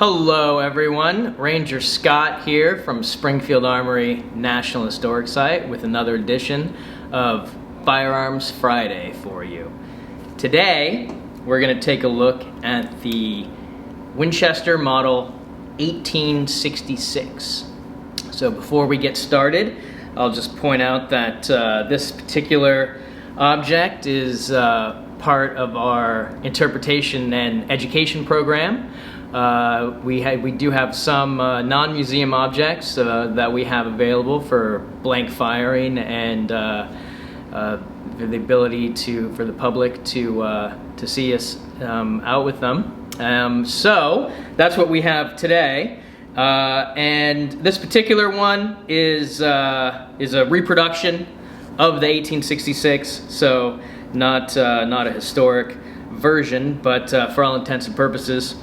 Hello everyone, Ranger Scott here from Springfield Armory National Historic Site with another edition of Firearms Friday for you. Today we're going to take a look at the Winchester Model 1866. So before we get started, I'll just point out that this particular object is part of our interpretation and education program. We do have some non-museum objects that we have available for blank firing and the ability for the public to see us out with them. So that's what we have today, and this particular one is a reproduction of the 1866. So not a historic version, but for all intents and purposes,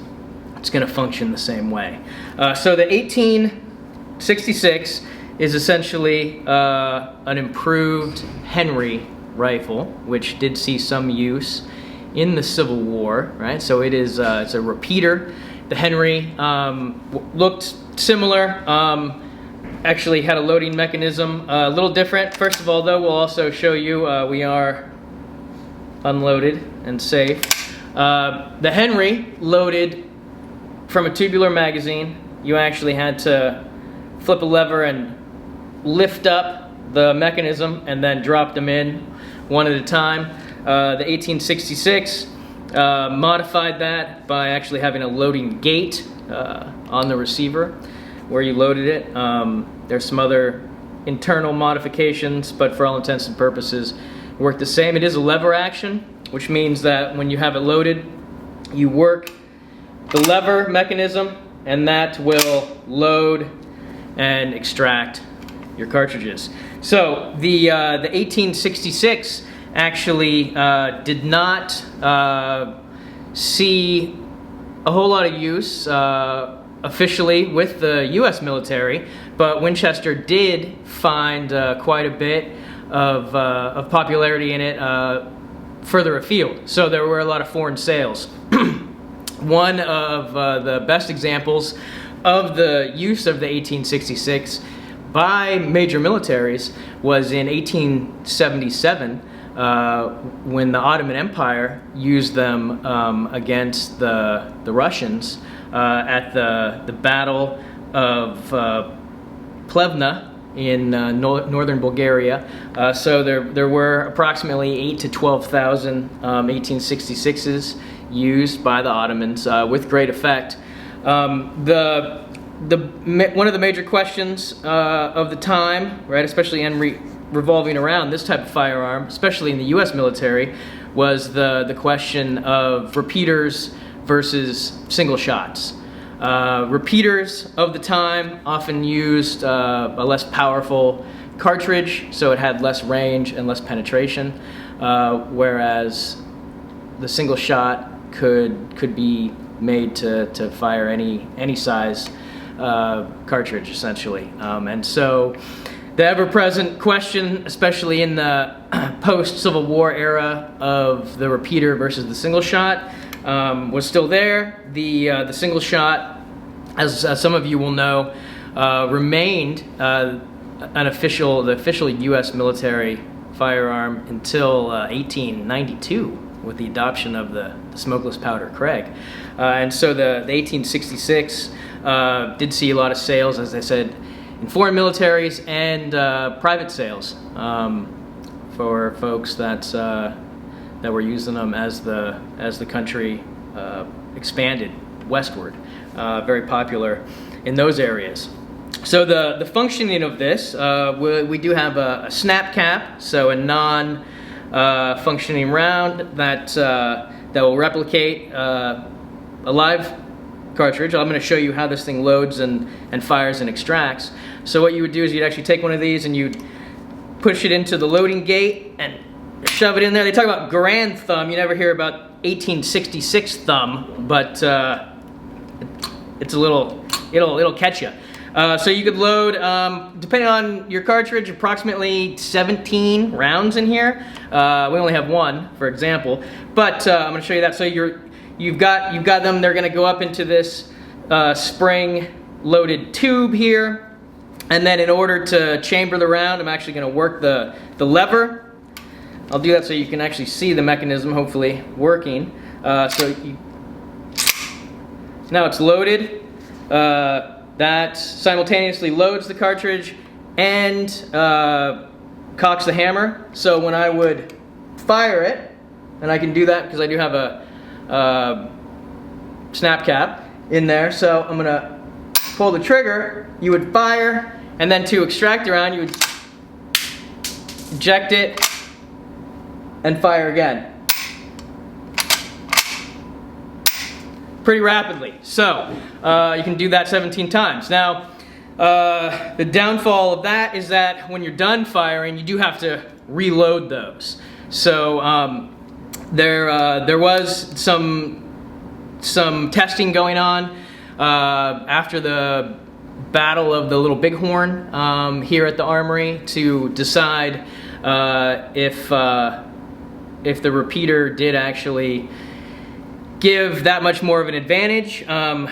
it's going to function the same way. So the 1866 is essentially an improved Henry rifle, which did see some use in the Civil War, right? So it's a repeater. The Henry looked similar. Actually had a loading mechanism a little different. First of all, though, we'll also show you we are unloaded and safe. The Henry loaded from a tubular magazine. You actually had to flip a lever and lift up the mechanism and then drop them in one at a time. The 1866 modified that by actually having a loading gate on the receiver where you loaded it. There's some other internal modifications, but for all intents and purposes, it worked the same. It is a lever action, which means that when you have it loaded, you work the lever mechanism, and that will load and extract your cartridges. So the 1866 actually did not see a whole lot of use officially with the U.S. military, but Winchester did find quite a bit of popularity in it further afield. So there were a lot of foreign sales. One of the best examples of the use of the 1866 by major militaries was in 1877 when the Ottoman Empire used them against the Russians at the Battle of Plevna in northern Bulgaria. So there were approximately 8,000 to 12,000 1866s used by the Ottomans with great effect. One of the major questions of the time, right, especially revolving around this type of firearm, especially in the U.S. military, was the question of repeaters versus single shots. Repeaters of the time often used a less powerful cartridge, so it had less range and less penetration, whereas the single shot could be made to fire any size cartridge, essentially. And so the ever-present question, especially in the post-Civil War era of the repeater versus the single shot, was still there. The single shot, as some of you will know, remained the official U.S. military firearm until 1892 with the adoption of the smokeless powder Craig. And so the 1866 did see a lot of sales, as I said, in foreign militaries and private sales for folks that were using them as the country expanded westward. Very popular in those areas. So the functioning of this, we do have a snap cap, so a non-functioning round that will replicate a live cartridge. I'm going to show you how this thing loads and fires and extracts. So what you would do is you'd actually take one of these and you'd push it into the loading gate and shove it in there. They talk about grand thumb. You never hear about 1866 thumb, but it's a little, it'll catch you. So you could load, depending on your cartridge, approximately 17 rounds in here. We only have one, for example, but I'm going to show you that. So you've got them. They're going to go up into this spring loaded tube here. And then in order to chamber the round, I'm actually going to work the lever. I'll do that so you can actually see the mechanism hopefully working. Now it's loaded. That simultaneously loads the cartridge and cocks the hammer. So when I would fire it, and I can do that because I do have a snap cap in there, so I'm gonna pull the trigger, you would fire, and then to extract the round, you would eject it and fire again. Pretty rapidly. So you can do that 17 times. Now, the downfall of that is that when you're done firing, you do have to reload those. So there was some testing going on after the Battle of the Little Bighorn here at the Armory to decide if the repeater did actually give that much more of an advantage. One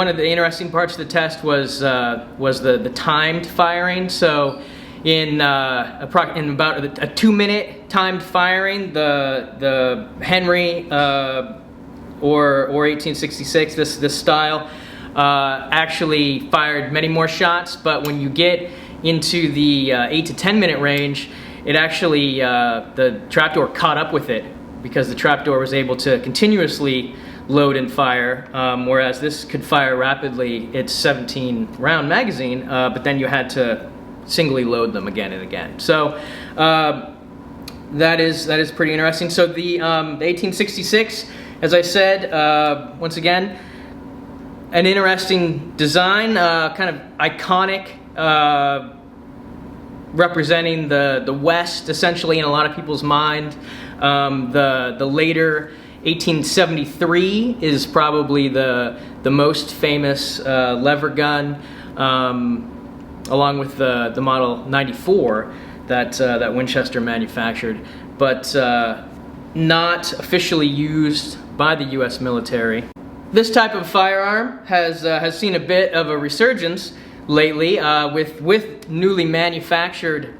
of the interesting parts of the test was the timed firing. So in about a 2-minute timed firing, the Henry or 1866, this style, actually fired many more shots. But when you get into the 8 to 10 minute range, it actually the trapdoor caught up with it, because the trapdoor was able to continuously load and fire, whereas this could fire rapidly. It's 17 round magazine, but then you had to singly load them again and again. So that is pretty interesting. So the 1866, as I said, once again, an interesting design, kind of iconic, representing the West essentially in a lot of people's mind. The later 1873 is probably the most famous lever gun, along with the Model 94 that Winchester manufactured, but not officially used by the U.S. military. This type of firearm has seen a bit of a resurgence lately, with newly manufactured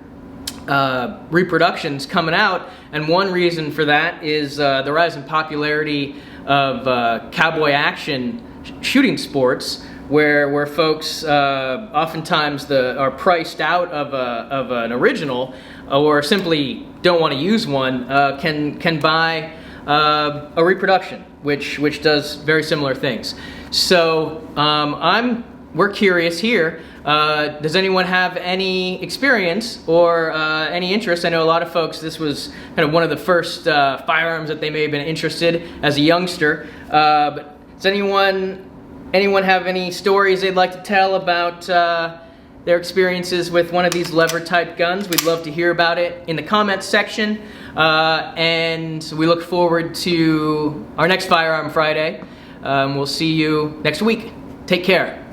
reproductions coming out, and one reason for that is the rise in popularity of cowboy action shooting sports, where folks oftentimes are priced out of an original, or simply don't want to use one, can buy a reproduction, which does very similar things. So we're curious here. Does anyone have any experience or any interest? I know a lot of folks, this was kind of one of the first firearms that they may have been interested as a youngster. But does anyone have any stories they'd like to tell about their experiences with one of these lever type guns? We'd love to hear about it in the comments section. And we look forward to our next Firearm Friday. We'll see you next week. Take care.